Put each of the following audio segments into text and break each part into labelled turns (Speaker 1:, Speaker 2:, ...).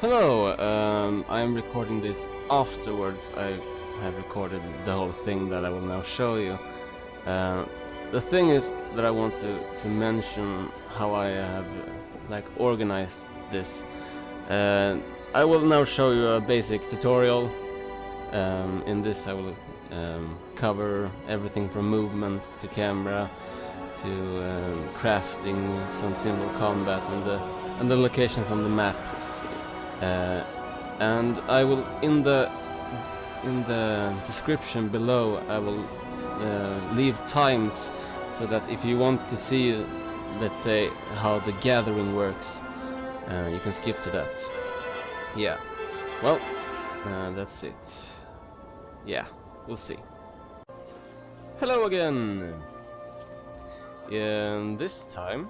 Speaker 1: Hello, I am recording this afterwards. I have recorded the whole thing that I will now show you. The thing is that I want to mention how I have organized this. I will now show you a basic tutorial. In this I will cover everything from movement to camera to crafting, some simple combat, and the locations on the map. And I will in the description below I will leave times so that if you want to see, let's say, how the gathering works, you can skip to that. Yeah, well, that's it. Yeah, we'll see. Hello again. This time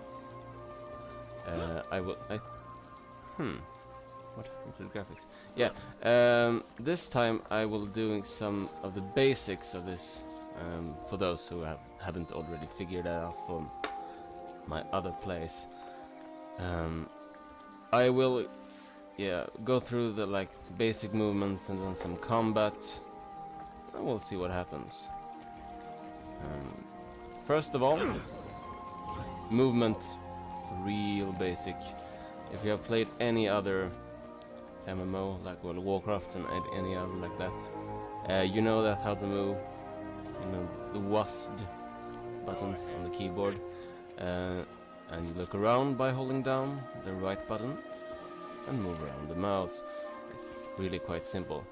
Speaker 1: what happened to the graphics? Yeah, this time I will doing some of the basics of this for those who haven't already figured it out from my other plays. I will go through the basic movements and then some combat, and we'll see what happens. First of all, movement, real basic. If you have played any other MMO like World of Warcraft and any other like that, you know that how to move. You know the WASD buttons on the keyboard, and you look around by holding down the right button and move around the mouse. It's really quite simple.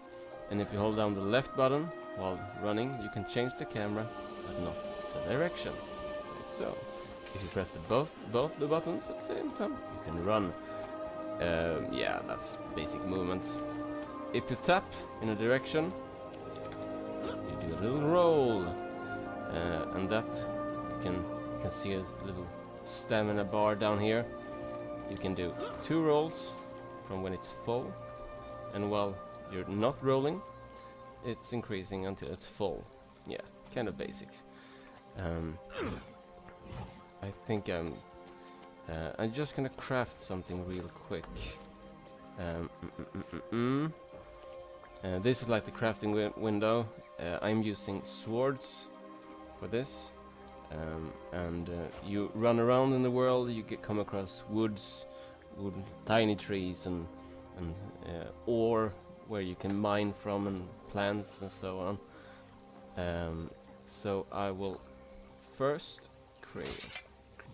Speaker 1: And if you hold down the left button while running, you can change the camera but not the direction. Like so. If you press both the buttons at the same time, you can run. Yeah, that's basic movements. If you tap in a direction, you do a little roll, and that you can see a little stamina bar down here. You can do 2 rolls from when it's full, and while you're not rolling, it's increasing until it's full. Yeah, kind of basic. I think I'm just gonna craft something real quick. This is like the crafting window. I'm using swords for this, and you run around in the world. You come across woods, tiny trees, and ore where you can mine from, and plants and so on. So I will first create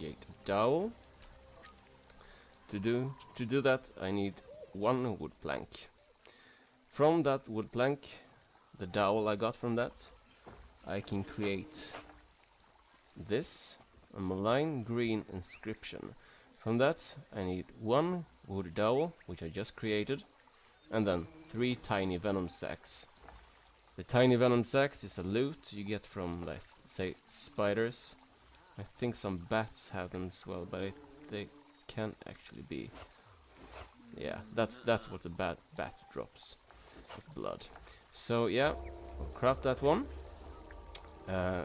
Speaker 1: a dowel. To do that, I need 1 wood plank. From that wood plank, the dowel I got from that, I can create this, a malign green inscription. From that, I need 1 wood dowel, which I just created, and then 3 tiny venom sacks. The tiny venom sacks is a loot you get from, let's say, spiders. I think some bats have them as well, but they can't actually be. Yeah, that's what the bat drops, with blood. So yeah, I'll craft that one.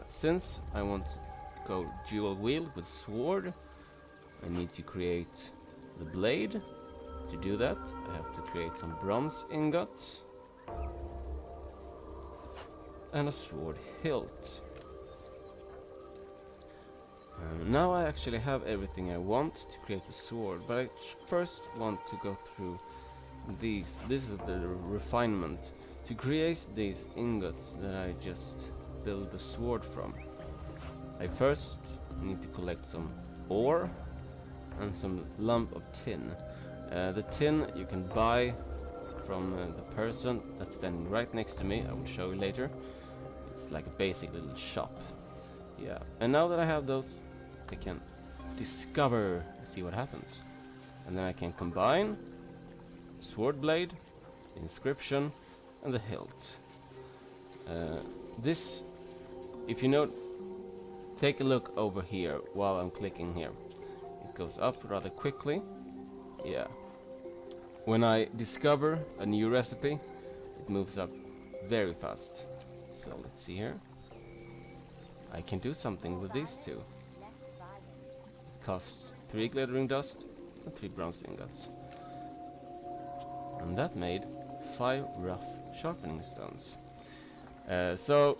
Speaker 1: Since I want to go DWill with sword, I need to create the blade. To do that, I have to create some bronze ingots and a sword hilt. Now I actually have everything I want to create the sword, but I first want to go through these. This is the refinement. To create these ingots that I just build the sword from, I first need to collect some ore and some lump of tin. The tin you can buy from the person that's standing right next to me. I will show you later. It's like a basic little shop. Yeah, and now that I have those, I can discover, see what happens, and then I can combine sword blade, inscription, and the hilt. This, if you know, take a look over here while I'm clicking here. It goes up rather quickly. Yeah. When I discover a new recipe, it moves up very fast. So let's see here. I can do something with these two. It costs 3 glittering dust and 3 bronze ingots. and that made 5 rough sharpening stones. So,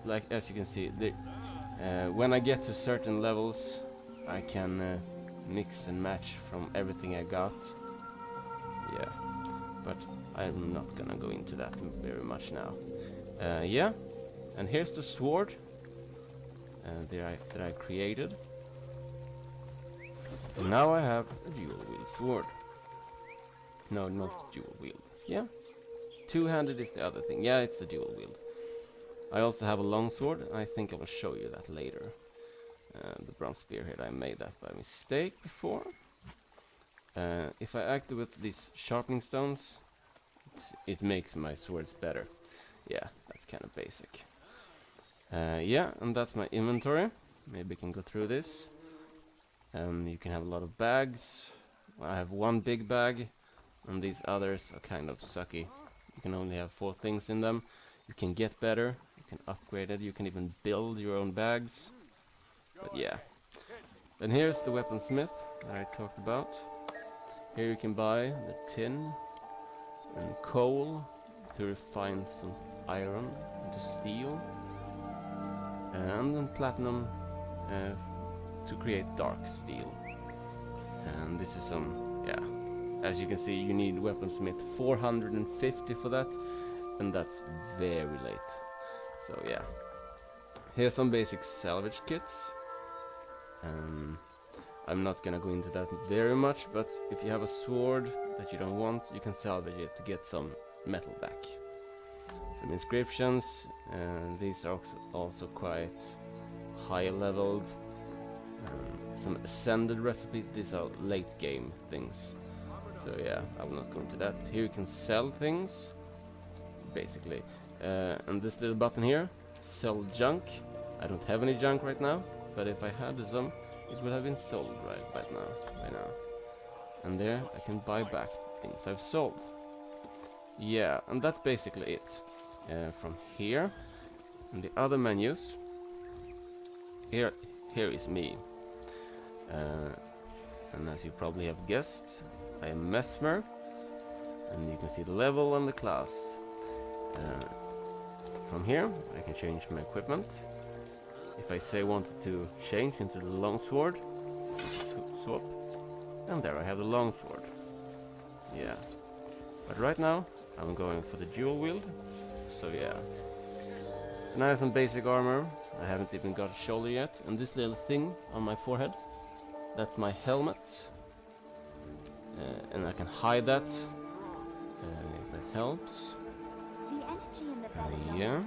Speaker 1: like as you can see, when I get to certain levels, I can mix and match from everything I got. Yeah, but I'm not gonna go into that very much now. Yeah, and here's the sword that I created. And now I have a dual wield sword. No, not dual wield. Yeah, two-handed is the other thing. Yeah, it's the dual wield. I also have a long sword. I think I will show you that later. The bronze spearhead, I made that by mistake before. If I activate these sharpening stones, it makes my swords better. Yeah, that's kind of basic. Yeah, and that's my inventory. Maybe I can go through this. You can have a lot of bags. I have one big bag, and these others are kind of sucky. You can only have 4 things in them. You can get better, you can upgrade it, you can even build your own bags. But yeah. And here's the weaponsmith that I talked about. Here you can buy the tin and coal to refine some iron into steel, and platinum to create dark steel. And this is some, yeah, as you can see, you need weaponsmith 450 for that, and that's very late. So yeah, here's some basic salvage kits. I'm not gonna go into that very much, but if you have a sword that you don't want, you can salvage it to get some metal back. Some inscriptions, these are also quite high leveled. Some ascended recipes, these are late game things. So yeah, I will not go into that. Here you can sell things, basically. And this little button here, sell junk. I don't have any junk right now, but if I had some, it would have been sold right now. And there I can buy back things I've sold. Yeah, and that's basically it. From here, in the other menus, here is me. And as you probably have guessed, I am Mesmer, and you can see the level and the class. From here, I can change my equipment. If I say wanted to change into the longsword, swap, and there I have the longsword. Yeah, but right now I'm going for the dual wield. So yeah, and I have some basic armor. I haven't even got a shoulder yet, and this little thing on my forehead, that's my helmet. And I can hide that if that helps. Yeah.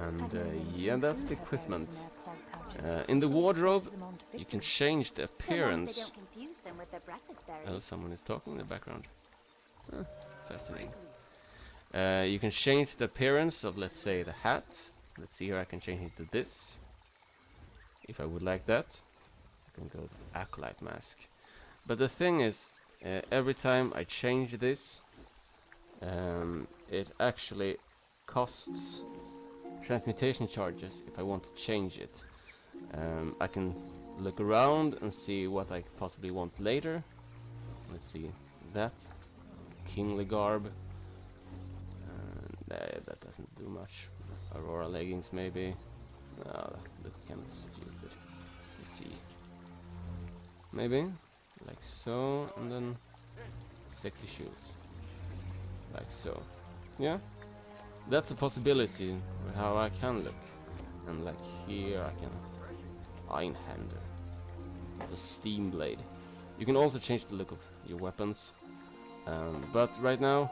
Speaker 1: And yeah, that's the equipment. In the wardrobe, you can change the appearance. Oh, someone is talking in the background. Huh, fascinating. You can change the appearance of, let's say, the hat. Let's see here, I can change it to this. If I would like that, I can go to Acolyte Mask. But the thing is, every time I change this, it actually costs transmutation charges if I want to change it. I can look around and see what I possibly want later. Let's see that. Kingly garb. That doesn't do much. Aurora leggings maybe. No, that looks kind of stupid. Let's see. Maybe like so, and then sexy shoes. Like so. Yeah. That's a possibility of how I can look. And like here I can Einhander. The steam blade. You can also change the look of your weapons. But right now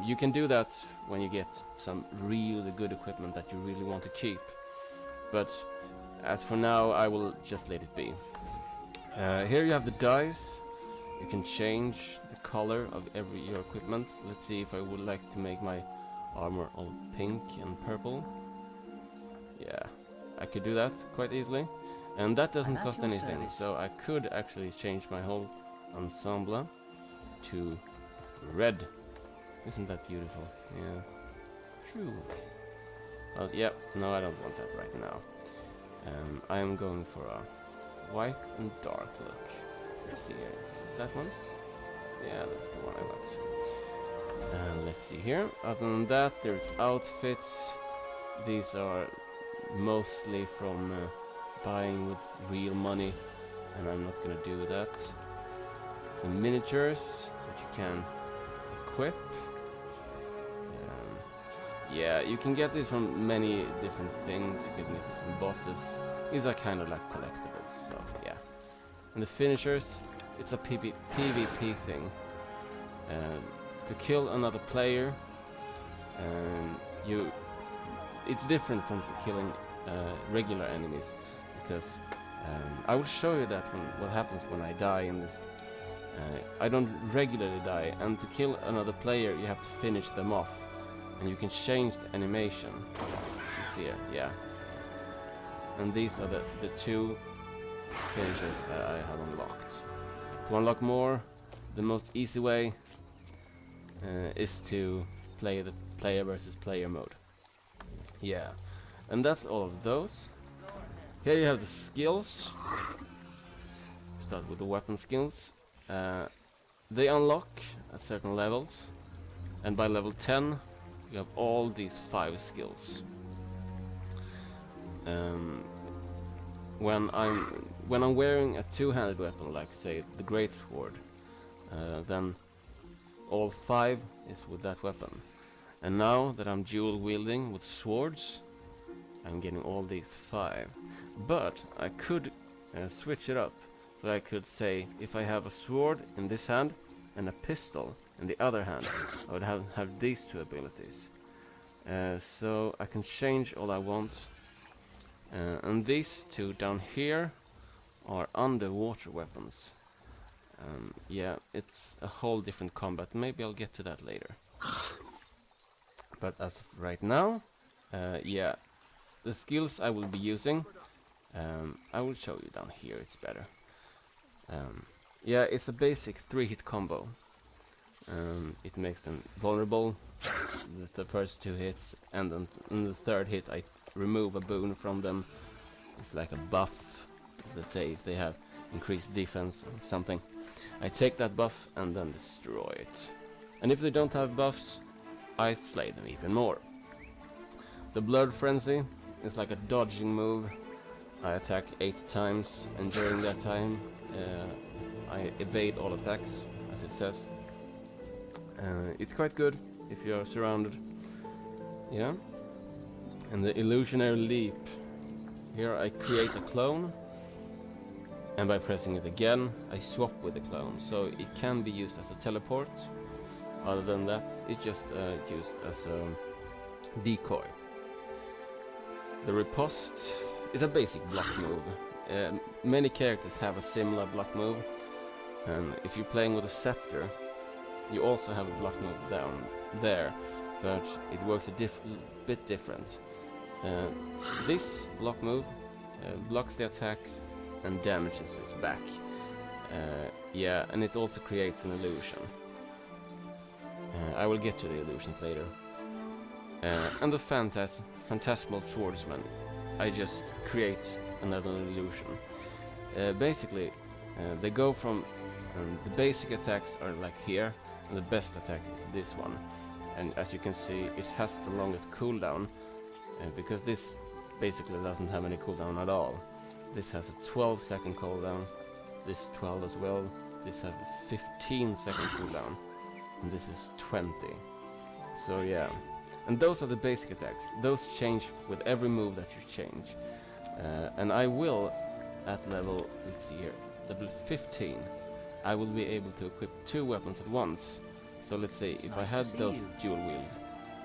Speaker 1: you can do that when you get some really good equipment that you really want to keep. But as for now, I will just let it be. Here you have the dice. You can change the color of your equipment. Let's see if I would like to make my armor all pink and purple. Yeah, I could do that quite easily. And that doesn't cost anything, so I could actually change my whole ensemble to red. Isn't that beautiful? Yeah. True. Well, yeah, no, I don't want that right now. I am going for a white and dark look. Let's see here. Is it that one? Yeah, that's the one I got. And let's see here. Other than that, there's outfits. These are mostly from buying with real money, and I'm not gonna do that. Some miniatures that you can equip. Yeah, you can get these from many different things. You can get it from bosses. These are kind of like collectibles, so yeah. And the finishers, it's a PvP thing. To kill another player, it's different from killing regular enemies, because I will show you that what happens when I die in this. I don't regularly die, and to kill another player you have to finish them off, and you can change the animation. It's here, yeah. And these are the two finishers that I have unlocked. To unlock more, the most easy way is to play the player versus player mode. Yeah, and that's all of those. Here you have the skills. Start with the weapon skills. They unlock at certain levels, and by level 10 you have all these 5 skills. When I'm wearing a two-handed weapon, like say the great sword, then all 5 is with that weapon. And now that I'm dual wielding with swords, I'm getting all these 5. But I could switch it up. So I could say, if I have a sword in this hand and a pistol in the other hand, I would have these 2 abilities. So I can change all I want. And these 2 down here are underwater weapons. Yeah, it's a whole different combat. Maybe I'll get to that later. But as of right now, yeah, the skills I will be using, I will show you down here. It's better. Yeah, it's a basic 3-hit combo. It makes them vulnerable, the first 2 hits, and then in the 3rd hit I remove a boon from them. It's like a buff. Let's say if they have increased defense or something, I take that buff and then destroy it. And if they don't have buffs, I slay them even more. The Blood Frenzy is like a dodging move. I attack 8 times, and during that time I evade all attacks, as it says. It's quite good if you're surrounded. Yeah. And the Illusionary Leap. Here I create a clone, and by pressing it again I swap with the clone, so it can be used as a teleport. Other than that, it's just used as a decoy. The Riposte is a basic block move. Many characters have a similar block move, and if you're playing with a scepter, you also have a block move down there, but it works a bit different. This block move blocks the attacks and damages its back. Yeah, and it also creates an illusion. I will get to the illusions later. And the Phantasmal Swordsman, I just create another illusion. Basically, they go from the basic attacks are like here, and the best attack is this one. And as you can see, it has the longest cooldown, because this basically doesn't have any cooldown at all. This has a 12-second cooldown, this 12 as well, this has a 15-second cooldown, and this is 20. So yeah, and those are the basic attacks. Those change with every move that you change. And I will, at level, let's see here, level 15, I will be able to equip 2 weapons at once. So let's say if I had those dual wield,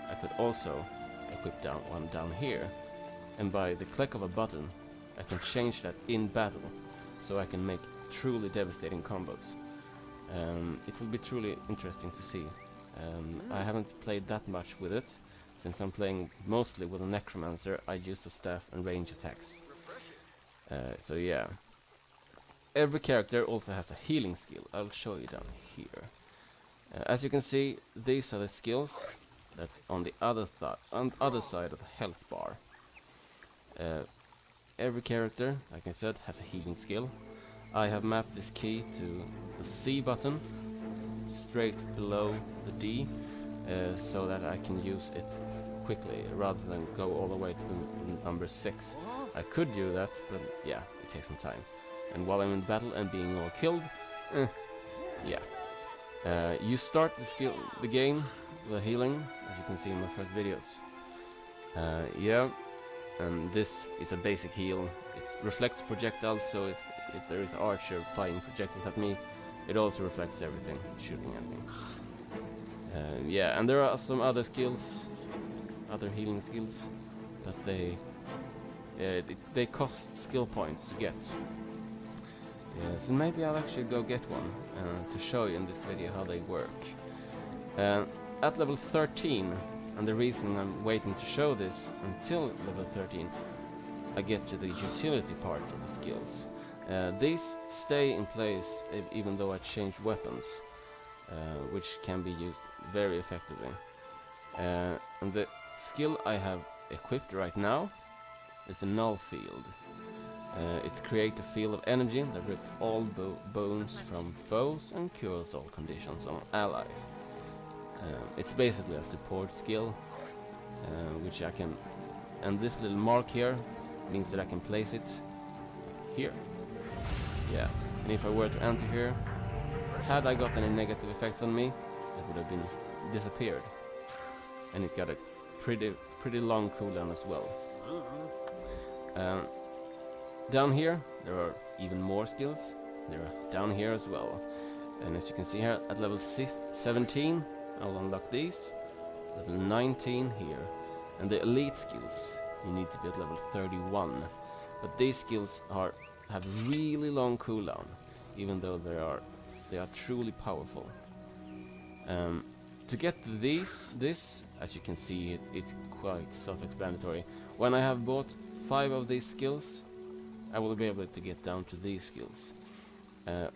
Speaker 1: I could also equip one down here, and by the click of a button I can change that in battle, so I can make truly devastating combos. It will be truly interesting to see. I haven't played that much with it, since I'm playing mostly with a necromancer. I use the staff and range attacks. So yeah, every character also has a healing skill. I'll show you down here. As you can see, these are the skills that's on the other side of the health bar. Every character, like I said, has a healing skill. I have mapped this key to the C button, straight below the D, so that I can use it quickly rather than go all the way to the number 6. I could do that, but yeah, it takes some time. And while I'm in battle and being all killed, yeah. You start the game with healing, as you can see in my first videos. Yeah, and this is a basic heal. It reflects projectiles, so if there is an archer firing projectiles at me, it also reflects everything, shooting at me. Yeah, and there are some other skills, other healing skills, but they cost skill points to get. So maybe I'll actually go get one to show you in this video how they work. At level 13, and the reason I'm waiting to show this until level 13, I get to the utility part of the skills. These stay in place even though I change weapons, which can be used very effectively. And the skill I have equipped right now is the null field. It creates a field of energy that rips all bones from foes and cures all conditions on allies. It's basically a support skill, which I can, and this little mark here means that I can place it here. Yeah, and if I were to enter here, had I got any negative effects on me, it would have been disappeared. And it got a pretty long cooldown as well. Down here there are even more skills. They're down here as well. And as you can see here, at level 17 I'll unlock these. Level 19 here. And the elite skills, you need to be at level 31. But these skills have really long cooldown, even though they are truly powerful. To get this, as you can see, it's quite self-explanatory. When I have bought 5 of these skills, I will be able to get down to these skills.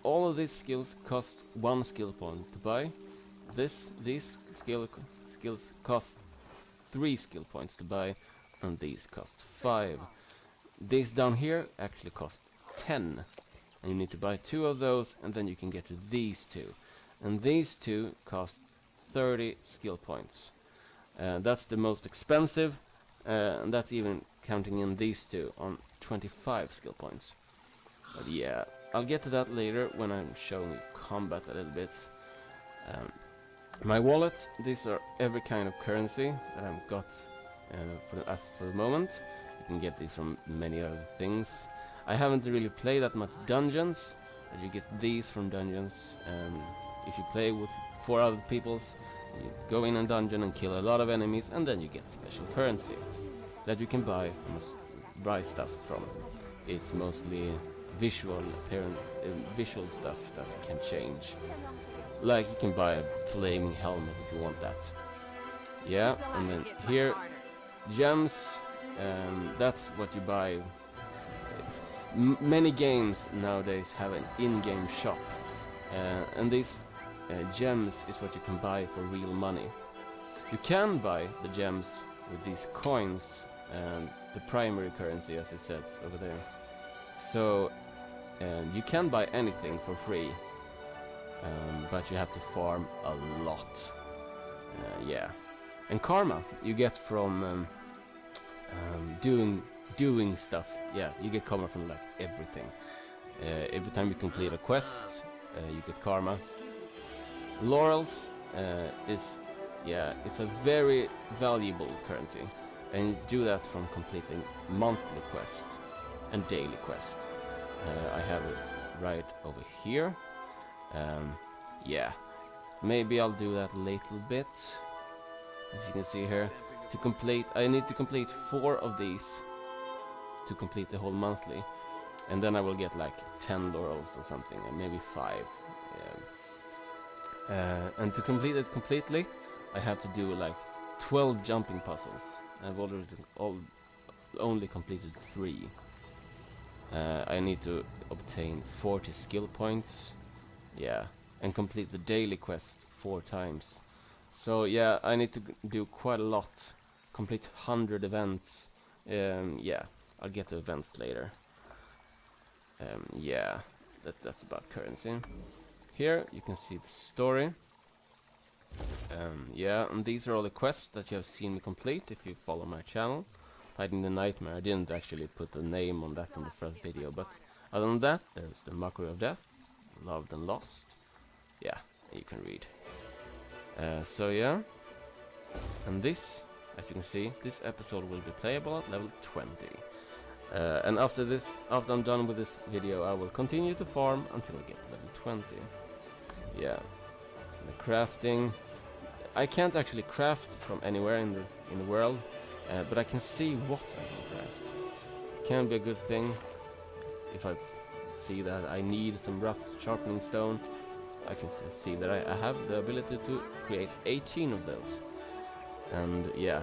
Speaker 1: All of these skills cost 1 skill point to buy. These skills cost 3 skill points to buy, and these cost 5. These down here actually cost 10, and you need to buy 2 of those, and then you can get to these 2. And these 2 cost 30 skill points. That's the most expensive, and that's even counting in these 2 on 25 skill points. But yeah, I'll get to that later when I'm showing you combat a little bit. My wallet, these are every kind of currency that I've got for the moment. You can get these from many other things. I haven't really played that much dungeons, but you get these from dungeons. If you play with 4 other peoples, you go in a dungeon and kill a lot of enemies, and then you get special currency that you can buy stuff from. It's mostly visual stuff that can change. Like you can buy a flaming helmet if you want that. Yeah, and then here, gems, that's what you buy. Many games nowadays have an in-game shop, and these gems is what you can buy for real money. You can buy the gems with these coins, the primary currency, as I said over there. So you can buy anything for free, but you have to farm a lot. Yeah, and karma you get from doing stuff. Yeah, you get karma from like everything. Every time you complete a quest, you get karma. Laurels it's a very valuable currency, and you do that from completing monthly quests and daily quests. I have it right over here. Yeah, maybe I'll do that a little bit. As you can see here, I need to complete 4 of these to complete the whole monthly, and then I will get like 10 laurels or something, and maybe 5. And to complete it completely, I have to do like 12 jumping puzzles. I've only completed 3. I need to obtain 40 skill points, yeah, and complete the daily quest 4 times. So yeah, I need to do quite a lot, complete 100 events. Yeah, I'll get to events later. Yeah, that's about currency. Here you can see the story. Yeah, and these are all the quests that you have seen me complete if you follow my channel. Fighting the Nightmare, I didn't actually put a name on that on the first video, but other than that, there's the Mockery of Death, Loved and Lost. Yeah, you can read. So yeah, and this, as you can see, this episode will be playable at level 20. And after I'm done with this video, I will continue to farm until I get to level 20. Yeah, the crafting. I can't actually craft from anywhere in the world, but I can see what I can craft. It can be a good thing if I see that I need some rough sharpening stone. I can see that I have the ability to create 18 of those, and yeah,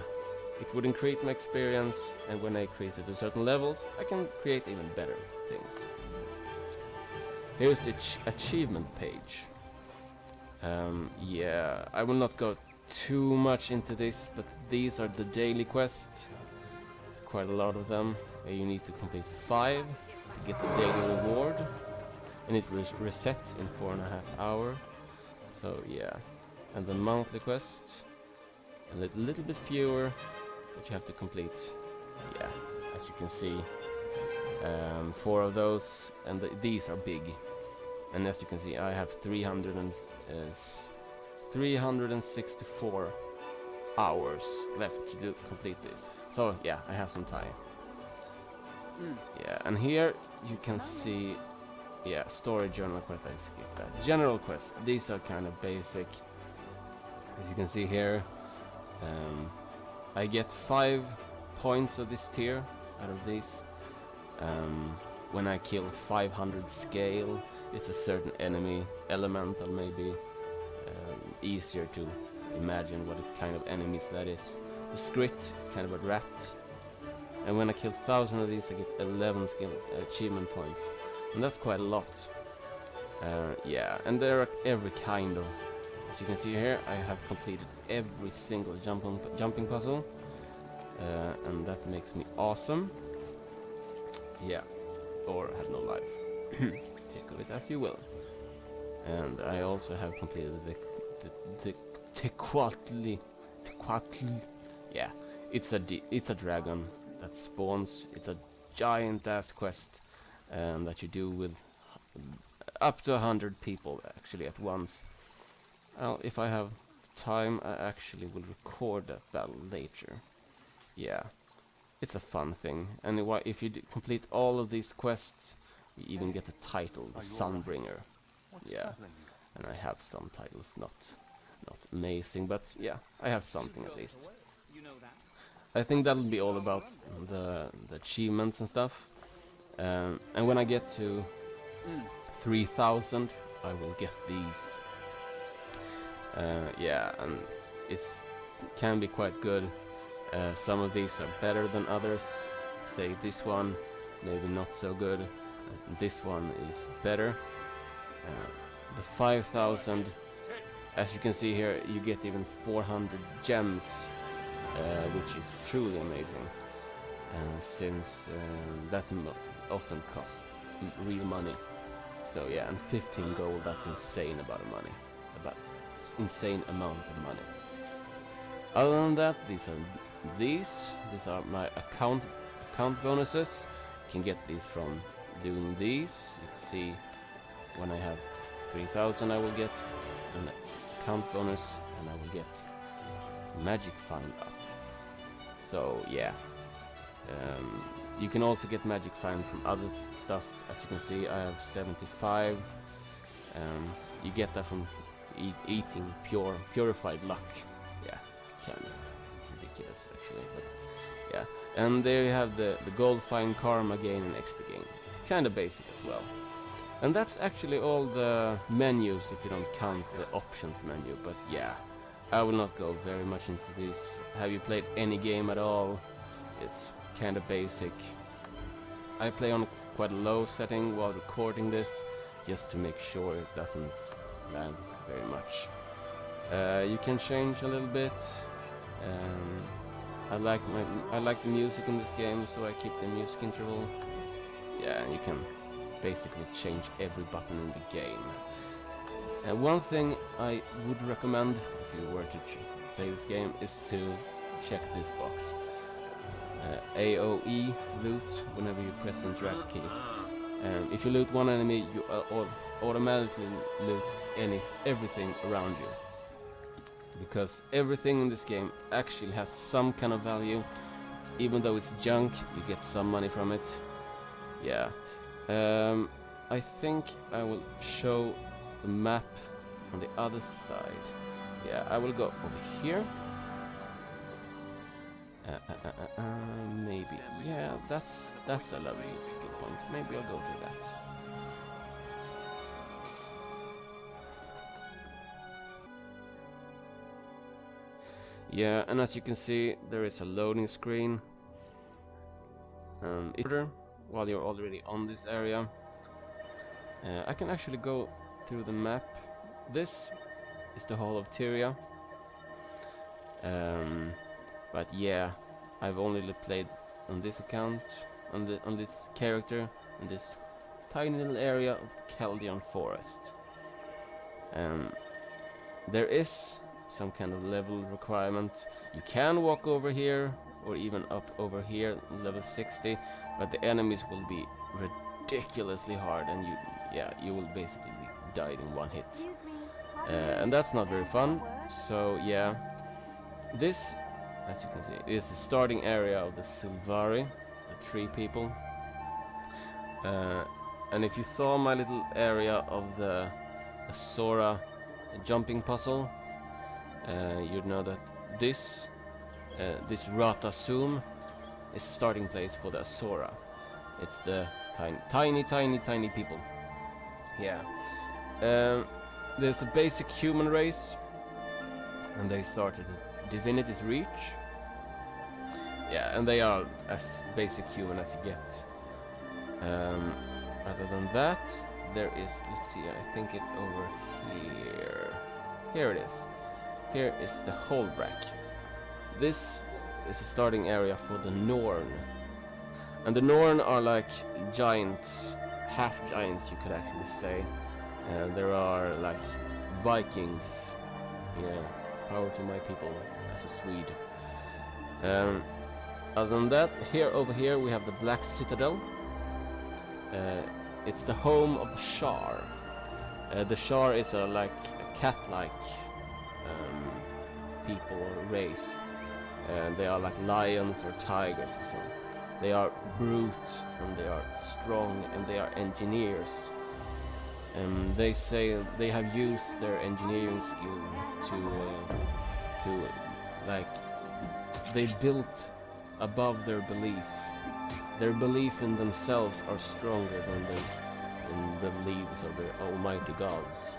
Speaker 1: it would increase my experience, and when I create it to certain levels, I can create even better things. Here's the achievement page. Yeah, I will not go too much into this, but these are the daily quests. Quite a lot of them. You need to complete 5 to get the daily reward, and it resets in 4.5 hours. So yeah, and the monthly quest, a little bit fewer, but you have to complete. Yeah, as you can see, 4 of those, and these are big. And as you can see, I have 364 hours left to complete this. So yeah, I have some time. Yeah, and here you can see, yeah, story journal quest, I skipped that. General quest, these are kind of basic. As you can see here, I get 5 points of this tier out of these. When I kill 500 scale, it's a certain enemy, elemental maybe, easier to imagine what kind of enemies that is. The Skrit is kind of a rat, and when I kill 1,000 of these I get 11 skill achievement points, and that's quite a lot. Yeah, and there are every kind of, as you can see here, I have completed every single jumping puzzle, and that makes me awesome. Yeah, or have no life. Take of it as you will. And I also have completed the Tequatli. Yeah, it's a dragon that spawns. It's a giant ass quest that you do with up to 100 people actually at once. Well, if I have time, I actually will record that battle later. Yeah, it's a fun thing, and if you complete all of these quests, you even get the title, the Sunbringer. Yeah, and I have some titles, not amazing, but yeah, I have something at least. I think that'll be all about the achievements and stuff. And when I get to 3,000, I will get these. Yeah, and it can be quite good. Some of these are better than others. Say this one, maybe not so good. This one is better. The 5,000, as you can see here, you get even 400 gems, which is truly amazing. Since that often costs real money. So yeah, and 15 gold, that's insane insane amount of money. Other than that, these are my account bonuses. You can get these from doing these. You can see when I have 3,000 I will get an account bonus, and I will get magic find up. So yeah, you can also get magic find from other stuff. As you can see, I have 75. You get that from eating purified luck. Yeah, it's kind of ridiculous actually, but yeah. And there you have the gold find, karma gain, and XP gain. Kind of basic as well. And that's actually all the menus if you don't count the options menu. But yeah, I will not go very much into this. Have you played any game at all? It's kind of basic. I play on quite a low setting while recording this, just to make sure it doesn't lag very much. You can change a little bit. I like the music in this game, so I keep the music interval. Yeah, and you can basically change every button in the game. And one thing I would recommend if you were to play this game, is to check this box. AOE loot whenever you press the interact key. If you loot one enemy, you automatically loot everything around you, because everything in this game actually has some kind of value. Even though it's junk, you get some money from it. Yeah. I think I will show the map on the other side. Yeah, I will go over here. Maybe. Yeah, that's a lovely skill point. Maybe I'll go to that. Yeah, and as you can see, there is a loading screen. While you're already on this area, I can actually go through the map. This is the Hall of Tyria. But yeah, I've only played on this account, on this character, in this tiny little area of Chaldean Forest. There is some kind of level requirement. You can walk over here, or even up over here, level 60, but the enemies will be ridiculously hard, and you will basically die in one hit. And that's not very fun. So yeah, this, as you can see, is the starting area of the Sylvari, the tree people. And if you saw my little area of the Asura jumping puzzle, you'd know that this Rata Zoom is the starting place for the Asura. It's the tiny people. Yeah. There's a basic human race, and they started at Divinity's Reach. Yeah, and they are as basic human as you get. Other than that, there is, let's see, I think it's over here. Here it is. Here is the Holdbrack. This is the starting area for the Norn. And the Norn are like giants, half giants you could actually say. There are like Vikings. Yeah, power to my people as a Swede. Other than that, over here we have the Black Citadel. It's the home of the Shar. The Shar is like a cat-like people or race. They are like lions or tigers or something. They are brute, and they are strong, and they are engineers. And they say they have used their engineering skill to like, they built above their belief. Their belief in themselves are stronger than the beliefs of the almighty gods.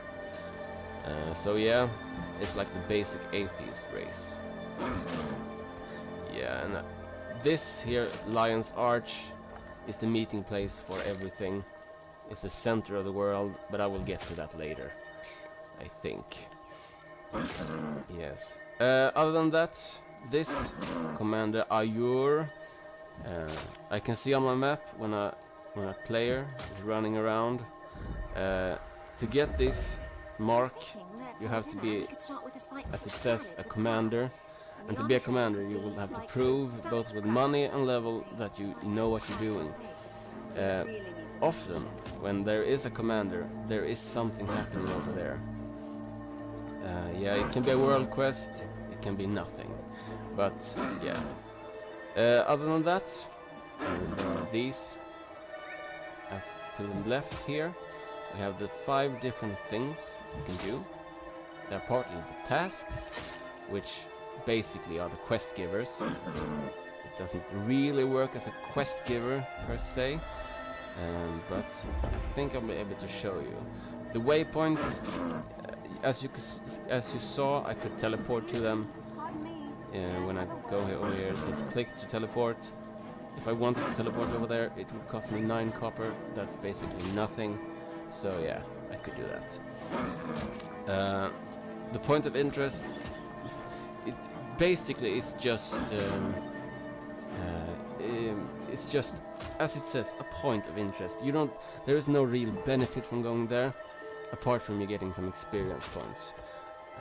Speaker 1: So yeah, it's like the basic atheist race. Yeah, and this here, Lion's Arch, is the meeting place for everything. It's the center of the world, but I will get to that later, I think. Yes. Other than that, this Commander Ayur, I can see on my map when a player is running around. To get this mark, you have to be, as it says, a commander. And to be a commander, you will have to prove, both with money and level, that you know what you're doing. Often, when there is a commander, there is something happening over there. Yeah, it can be a world quest, it can be nothing. But, yeah. Other than that, these, as to the left here, we have the 5 different things you can do. They're partly the tasks, which basically are the quest givers. It doesn't really work as a quest giver per se, but I think I'll be able to show you the waypoints. As you saw, I could teleport to them. When I go over here, it says click to teleport. If I wanted to teleport over there, it would cost me 9 copper. That's basically nothing. So yeah, I could do that. The point of interest, it basically is just it's just, as it says, a point of interest. There is no real benefit from going there, apart from you getting some experience points.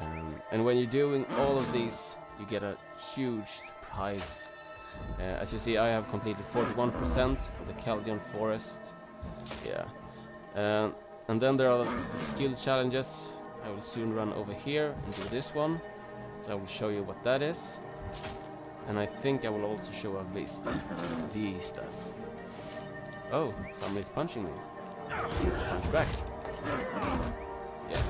Speaker 1: And when you're doing all of these, you get a huge surprise. As you see, I have completed 41% of the Chaldean Forest. Yeah. And then there are the skill challenges. I will soon run over here and do this one. So I will show you what that is. And I think I will also show a Vista. Vistas. Oh, somebody's punching me. Punch back. Yeah.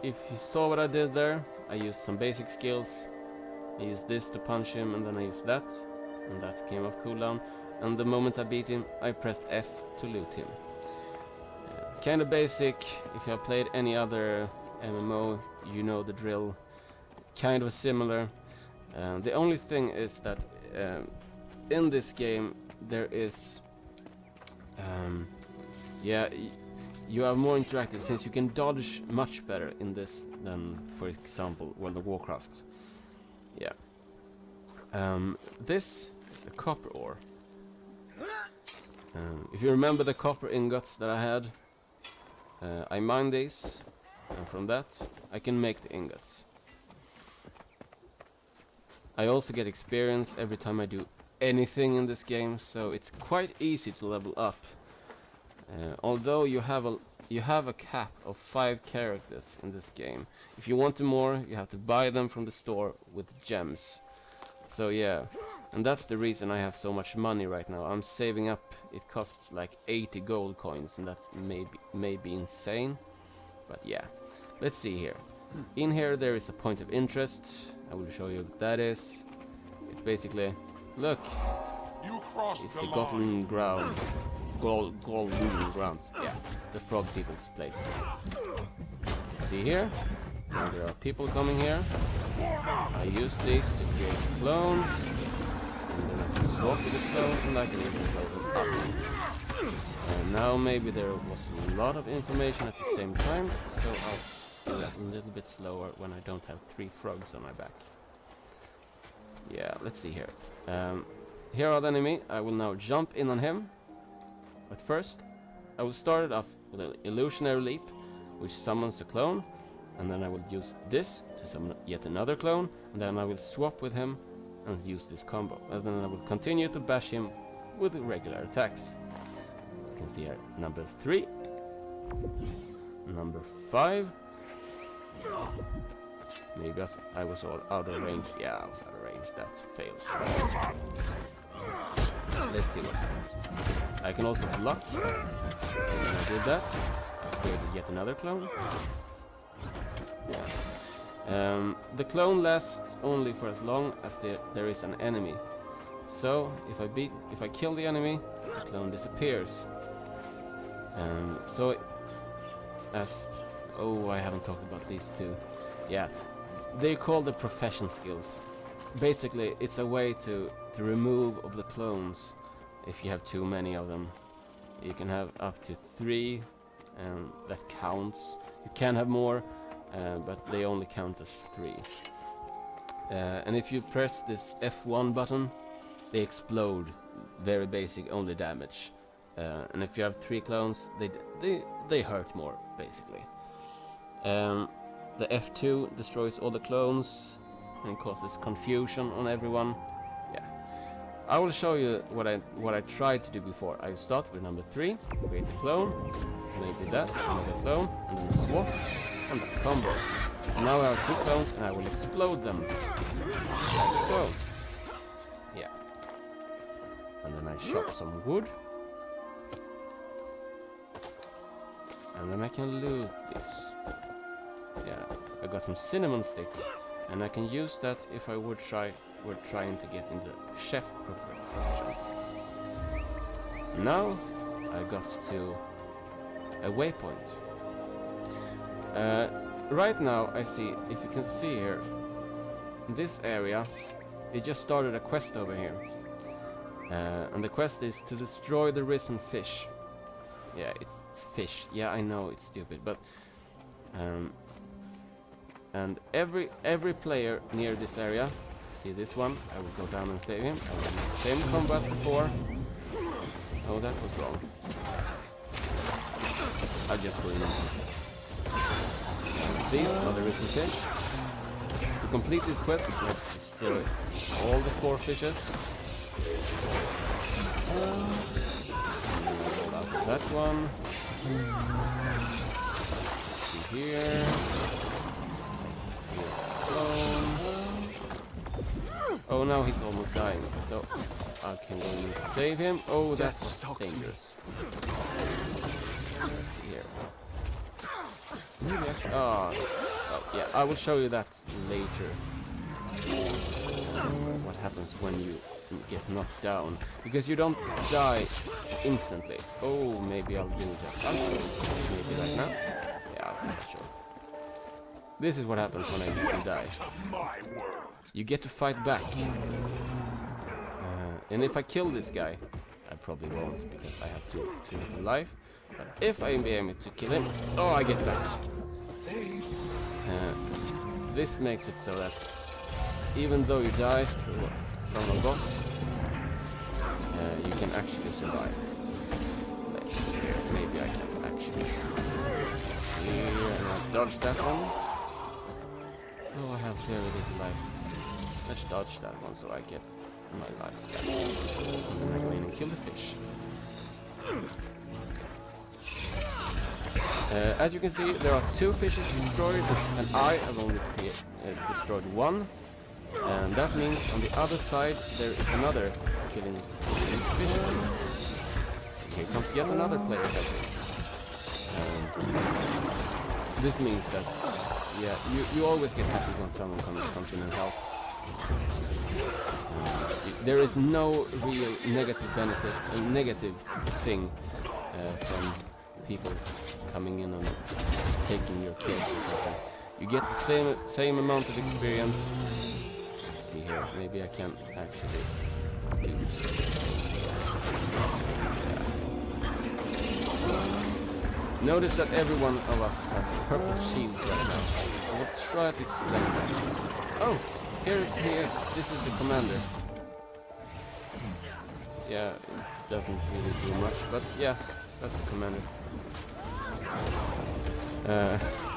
Speaker 1: If you saw what I did there, I used some basic skills. I used this to punch him, and then I used that, and that came off cooldown. And the moment I beat him, I pressed F to loot him. Kind of basic. If you have played any other MMO, you know the drill. Kind of similar. The only thing is that in this game there is, you are more interactive since you can dodge much better in this than, for example, World of Warcraft. Yeah. This is a copper ore. If you remember the copper ingots that I had, I mine these, and from that I can make the ingots. I also get experience every time I do anything in this game, so it's quite easy to level up. Although you have a cap of 5 characters in this game. If you want more, you have to buy them from the store with gems. So yeah, and that's the reason I have so much money right now. I'm saving up. It costs like 80 gold coins, and that's maybe insane. But yeah, let's see here. In here there is a point of interest. I will show you what that is. It's basically, look, it's the golden ground. Golden grounds. Yeah, the frog people's place. See here? Now there are people coming here. I use these to create clones. And then I can swap with the clone, and I can even blow them up. And now maybe there was a lot of information at the same time, so I'll do that a little bit slower when I don't have 3 frogs on my back. Yeah, let's see here. Here are the enemy. I will now jump in on him. But first, I will start it off with an illusionary leap, which summons a clone, and then I will use this to summon yet another clone, and then I will swap with him and use this combo. And then I will continue to bash him with regular attacks. You can see here, number 3, number 5. Maybe I was all out of range. Yeah, I was out of range. That failed. Let's see what happens. I can also block. And when I did that, I created yet another clone. Yeah. The clone lasts only for as long as there is an enemy. So if I kill the enemy, the clone disappears. I haven't talked about these two. Yeah, they're called the Proffesion skills. Basically, it's a way to remove of the clones if you have too many of them. You can have up to 3, and that counts. You can have more, but they only count as 3. And if you press this F1 button, they explode. Very basic, only damage. And if you have 3 clones, they hurt more, basically. The F2 destroys all the clones and causes confusion on everyone. Yeah, I will show you what I tried to do before. I start with number 3, create a clone, maybe that, another clone, and then swap, and that combo. And now I have 2 clones, and I will explode them, like so. Yeah, and then I chop some wood, and then I can loot this. Yeah, I got some cinnamon stick, and I can use that if I were trying to get into chef profession. Now I got to a waypoint. Right now I see, if you can see here, in this area, they just started a quest over here. And the quest is to destroy the risen fish. Yeah, it's fish. Yeah, I know it's stupid, but and every player near this area, see this one, I will go down and save him. I will use the same combo as before. Oh, that was wrong. I'll just go in. These are the risen fish. To complete this quest, you have to destroy all the 4 fishes. Roll out that one. Let's see here. Oh, now he's almost dying, so I can only save him. Oh, that was dangerous. Let's see here. Maybe actually, oh, yeah, I will show you that later. What happens when you get knocked down, because you don't die instantly. Oh, maybe I'll do that. I'll show you. Maybe right now. Yeah, I'll show it. This is what happens when I die. You get to fight back. And if I kill this guy, I probably won't because I have too little life. But if I am able to kill him, oh, I get back. This makes it so that even though you die from a boss, you can actually survive. Let's see here. Maybe I can actually. Here, and I'll dodge that one. Oh, I have very little life. Let's dodge that one so I get my life back. And then I go in and kill the fish. As you can see, there are 2 fishes destroyed, and I have only destroyed 1. And that means on the other side there is another killing these fishes. Here comes yet another player helping. This means that, yeah, you always get happy when someone comes in and helps. There is no real negative benefit, a negative thing from people coming in and taking your kills or something. You get the same amount of experience. Let's see here, maybe I can actually do something. Notice that every one of us has a purple shield right now. I will try to explain that. Oh, here he is. This is the commander. Yeah, it doesn't really do much, but yeah, that's the commander.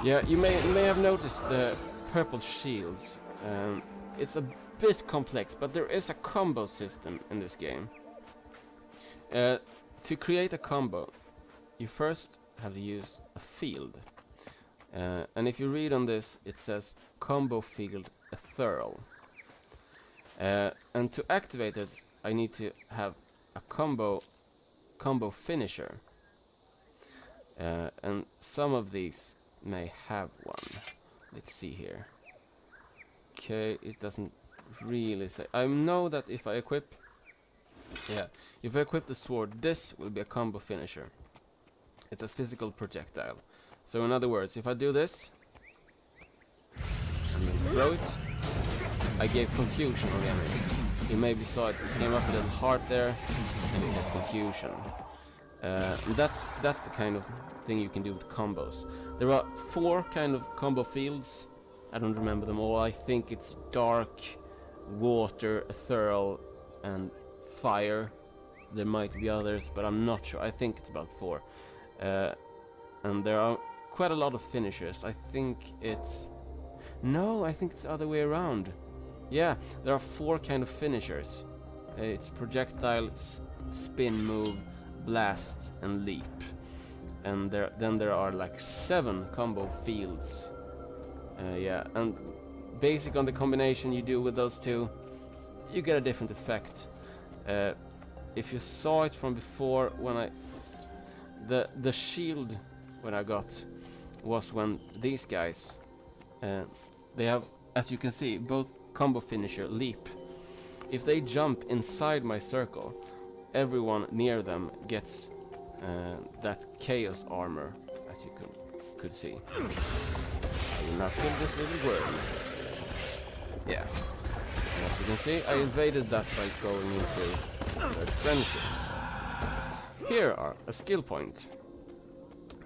Speaker 1: Yeah, you may have noticed the purple shields. It's a bit complex, but there is a combo system in this game. To create a combo, you first have to use a field. And if you read on this, it says combo field ethereal. And to activate it, I need to have a combo finisher. And some of these may have one. Let's see here. Okay, it doesn't really say. I know that if I equip the sword, this will be a combo finisher. It's a physical projectile. So in other words, if I do this and then throw it, I gave confusion on the enemy. You maybe saw it came up with a heart there, and it had confusion. That's the kind of thing you can do with combos. There are 4 kind of combo fields. I don't remember them all. I think it's dark, water, ethereal, and fire. There might be others, but I'm not sure. I think it's about 4. And there are quite a lot of finishers. I think it's the other way around. Yeah, there are 4 kind of finishers. It's projectile, spin move, blast, and leap. And then there are like 7 combo fields. Yeah, and basic on the combination you do with those 2, you get a different effect. If you saw it from before, when the shield when I got was when these guys, they have, as you can see, both combo finisher, leap. If they jump inside my circle, everyone near them gets that chaos armor, as you could see. I will not kill this little worm. Yeah. And as you can see, I invaded that by going into their friendship. Here are a skill point.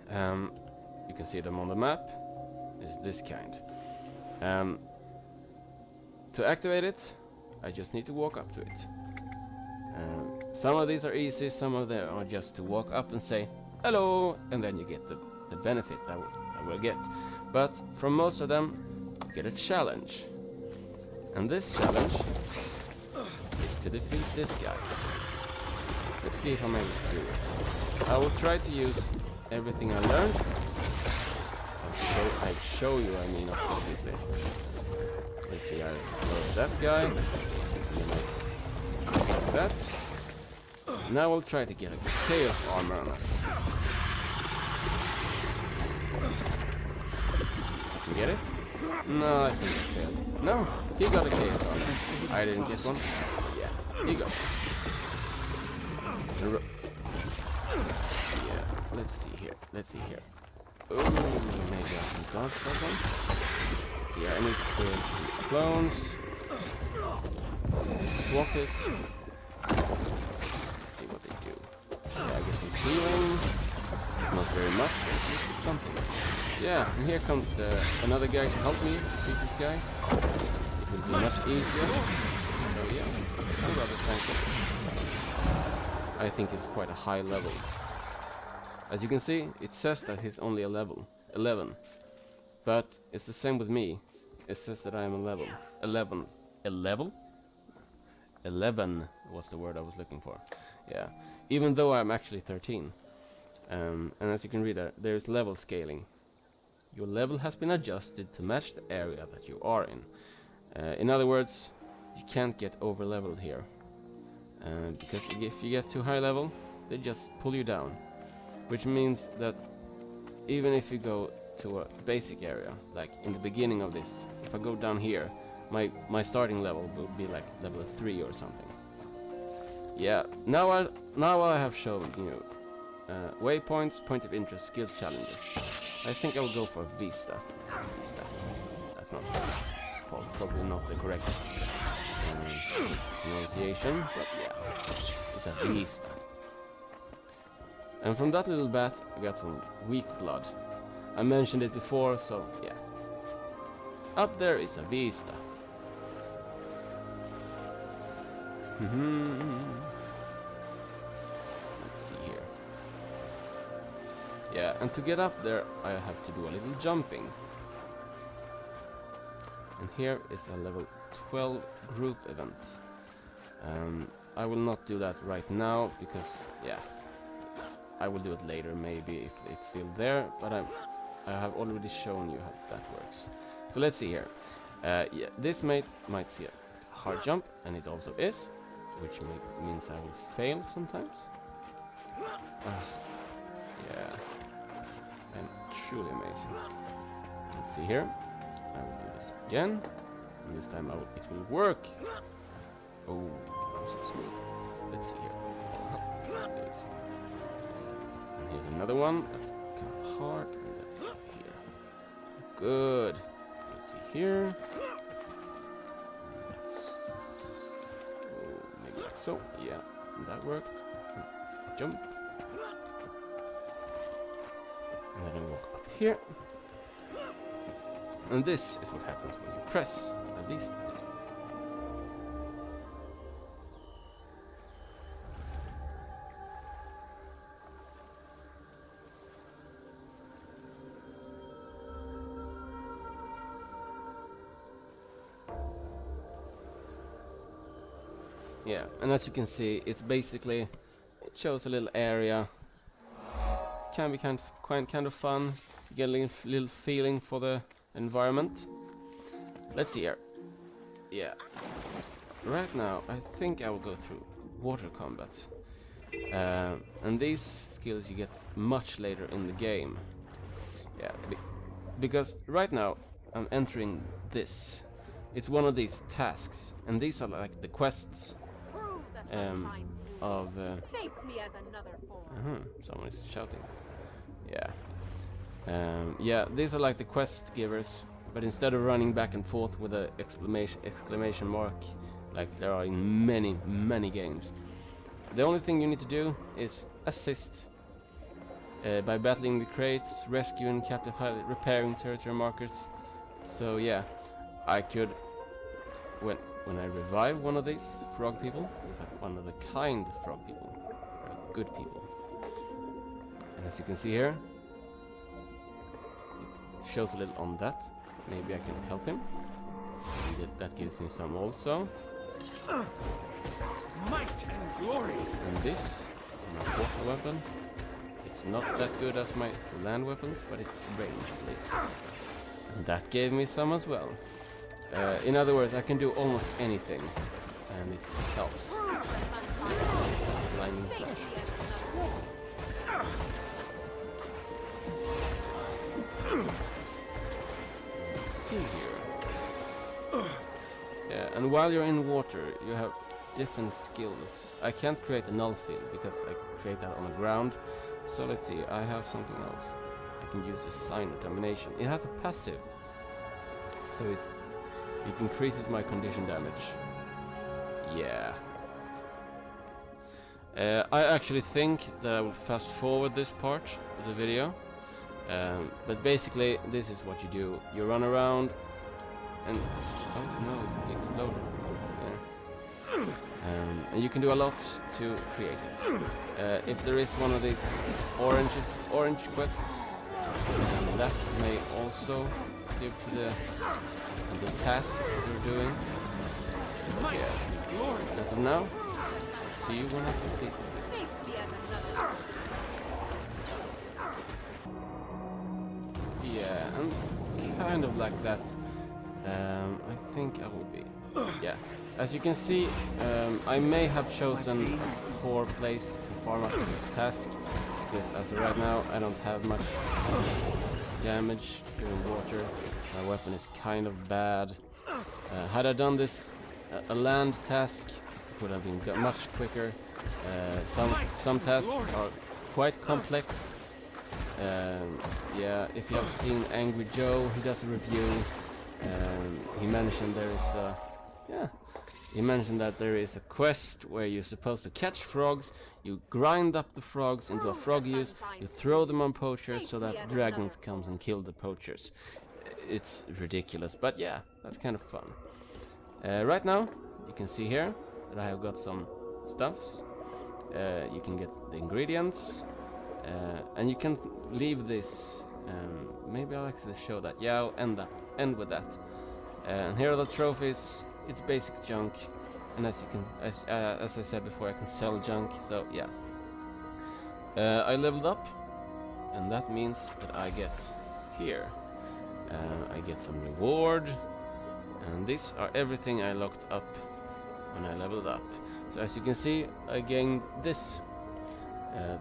Speaker 1: You can see them on the map. Is this kind. To activate it, I just need to walk up to it. Some of these are easy, some of them are just to walk up and say hello, and then you get the benefit I will get. But from most of them, you get a challenge. And this challenge is to defeat this guy. Let's see if I'm able to do it. I will try to use everything I learned. I'll show you, I mean, obviously. Let's see, I explode that guy. Like that. Now we'll try to get a chaos armor on us. Can you get it? No, I think I failed. No, he got a chaos armor. I didn't get one. Yeah, he got it. Yeah, let's see here. Let's see here. Oh, maybe I can dodge that one. Let's see, I need to kill some clones. Swap it. Let's see what they do. Yeah, I get some healing. It's not very much, but it's something. Yeah, and here comes another guy to help me defeat this guy. It will be much easier. So yeah, I'm rather thankful. I think it's quite a high level. As you can see, it says that he's only a level 11. But it's the same with me. It says that I am a level 11. 11 was the word I was looking for. Yeah, even though I'm actually 13. And as you can read there's level scaling. Your level has been adjusted to match the area that you are in. In other words, you can't get over leveled here. Because if you get too high level, they just pull you down. Which means that even if you go to a basic area, like in the beginning of this, if I go down here, my starting level will be like level 3 or something. Yeah, now I have shown you waypoints, point of interest, skills challenges. I think I will go for Vista. Vista. That's not probably not the correct pronunciation, but yeah, it's a Vista. And from that little bat, I got some weak blood. I mentioned it before, so yeah. Up there is a Vista. Let's see here. Yeah, and to get up there, I have to do a little jumping. And here is a level 12 group event. I will not do that right now because, yeah, I will do it later, maybe if it's still there. But I have already shown you how that works. So let's see here. Yeah, this might see a hard jump, and it also is, which means I will fail sometimes. Yeah, I'm truly amazing. Let's see here. I will do this again, and this time it will work. Oh, I'm so smooth. Let's see here. And here's another one that's kind of hard. And then here. Good. Let's see here. Oh, maybe like so. Yeah, that worked. Jump. And then I walk up here. And this is what happens when you press the Vista. Yeah, and as you can see, it's basically, it shows a little area. Can be kind of fun. You get a little feeling for the environment. Let's see here. Yeah. Right now, I think I will go through water combat. And these skills you get much later in the game. Yeah, because right now I'm entering this. It's one of these tasks, and these are like the quests of.
Speaker 2: Face me as another form.
Speaker 1: Someone is shouting. Yeah. Yeah, these are like the quest givers, but instead of running back and forth with a exclamation mark, like there are in many games, the only thing you need to do is assist by battling the crates, rescuing captive repairing territory markers. So yeah, I could, when I revive one of these frog people, it's like one of the kind frog people, good people. And as you can see here, it shows a little on that. Maybe I can help him. And that gives him some also.
Speaker 3: Might and glory.
Speaker 1: And this, my water weapon. It's not that good as my land weapons, but it's ranged at least. And that gave me some as well. In other words, I can do almost anything, and it helps. See, blinding flash. Let's see here. Yeah, and while you're in water, you have different skills. I can't create a null field because I create that on the ground. So let's see, I have something else. I can use a sign of domination. It has a passive, so it increases my condition damage. Yeah. I actually think that I will fast forward this part of the video. But basically, this is what you do. You run around and... oh no, it exploded. Yeah. And you can do a lot to create it. If there is one of these orange quests, that may also give to the task you're doing. But yeah, as of now, let's see when I complete this. Yeah, and kind of like that. I think I will be. Yeah. As you can see, I may have chosen a poor place to farm up this task, because as of right now I don't have much damage during water. My weapon is kind of bad. Had I done this a land task, it would have been much quicker. Some tasks are quite complex. Yeah, if you have seen Angry Joe, he does a review. He mentioned there is a... yeah. He mentioned that there is a quest where you're supposed to catch frogs, you grind up the frogs into a frog use, you throw them on poachers so that dragons comes and kill the poachers. It's ridiculous, but yeah, that's kind of fun. Right now, you can see here that I have got some stuffs. You can get the ingredients, and you can leave this. Maybe I'll actually show that. Yeah, I'll end with that. And here are the trophies. It's basic junk, and as I said before, I can sell junk. So yeah, I leveled up, and that means that I get here. I get some reward, and these are everything I locked up when I leveled up. So as you can see, I gained this,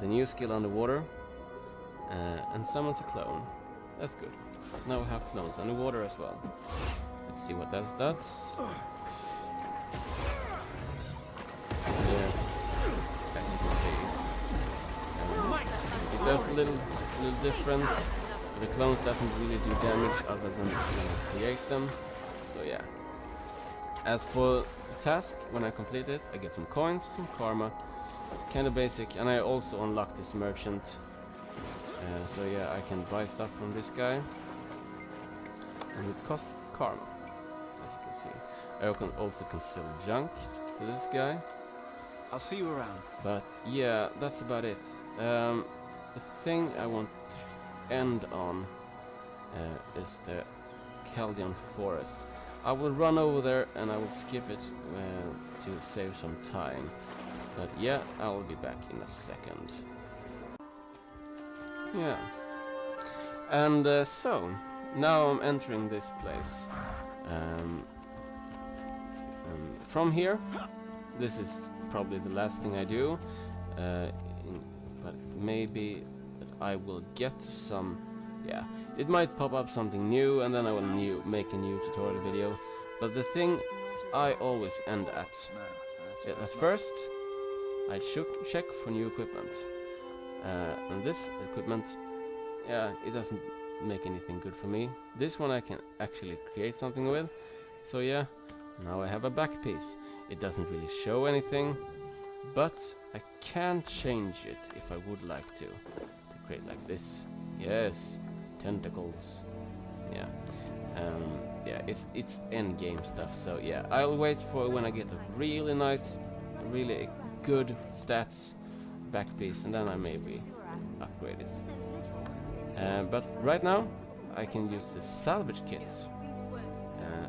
Speaker 1: the new skill underwater, and summons a clone. That's good. Now we have clones underwater as well. Let's see what that does. Yeah, as you can see, it does a little difference. But the clones doesn't really do damage other than create them. So yeah. As for the task, when I complete it, I get some coins, some karma, kind of basic, and I also unlock this merchant. So yeah, I can buy stuff from this guy, and it costs karma. As you can see, I also can sell junk to this guy.
Speaker 3: I'll see you around.
Speaker 1: But yeah, that's about it. The thing I want to end on is the Chaldean Forest. I will run over there and I will skip it to save some time. But yeah, I'll be back in a second. Yeah. And so, now I'm entering this place. From here, this is probably the last thing I do, but maybe I will get some, yeah, it might pop up something new, and then I will make a new tutorial video. But the thing I always end at first, I check for new equipment, and this equipment, yeah, it doesn't make anything good for me. This one I can actually create something with, so yeah. Now I have a back piece. It doesn't really show anything, but I can change it if I would like to create like this. Yes, tentacles. Yeah. Yeah, it's end game stuff. So yeah, I'll wait for when I get a really nice, really good stats back piece, and then I maybe upgrade it. But right now, I can use the salvage kits.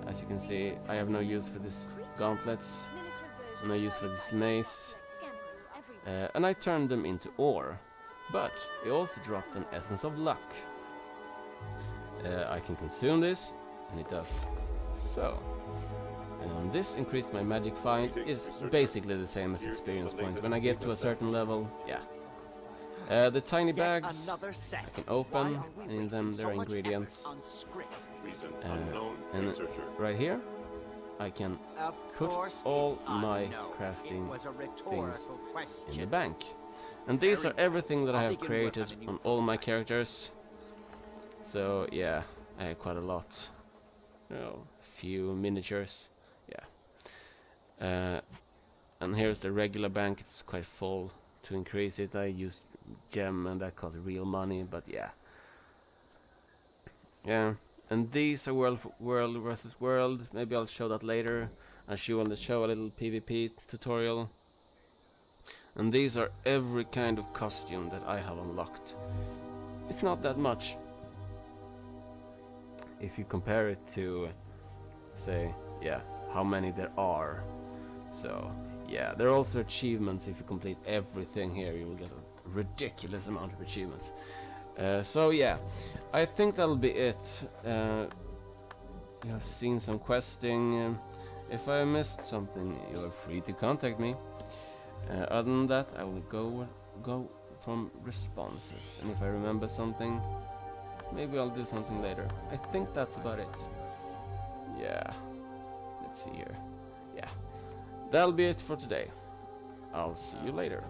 Speaker 1: As you can see, I have no use for this gauntlets, no use for this mace, and I turned them into ore. But we also dropped an essence of luck. I can consume this, and it does so. This increased my magic find. Is basically the same as experience points. When I get to a certain level, yeah. The tiny bags I can open, and in them there are ingredients. And right here I can put all my crafting things in the bank. And these are everything that I have created on all my characters. So yeah, I have quite a lot. You know, a few miniatures. Yeah. And here's the regular bank. It's quite full. To increase it, I use gem, and that costs real money. But yeah. Yeah. And these are world versus world. Maybe I'll show that later. I'll show a little PvP tutorial. And these are every kind of costume that I have unlocked. It's not that much if you compare it to, say, yeah, how many there are. So yeah, there are also achievements. If you complete everything here, you will get a ridiculous amount of achievements. So yeah, I think that'll be it. You have seen some questing. If I missed something, you are free to contact me. Other than that, I will go from responses, and if I remember something, maybe I'll do something later. I think that's about it. Yeah, let's see here. Yeah, that'll be it for today. I'll see you later.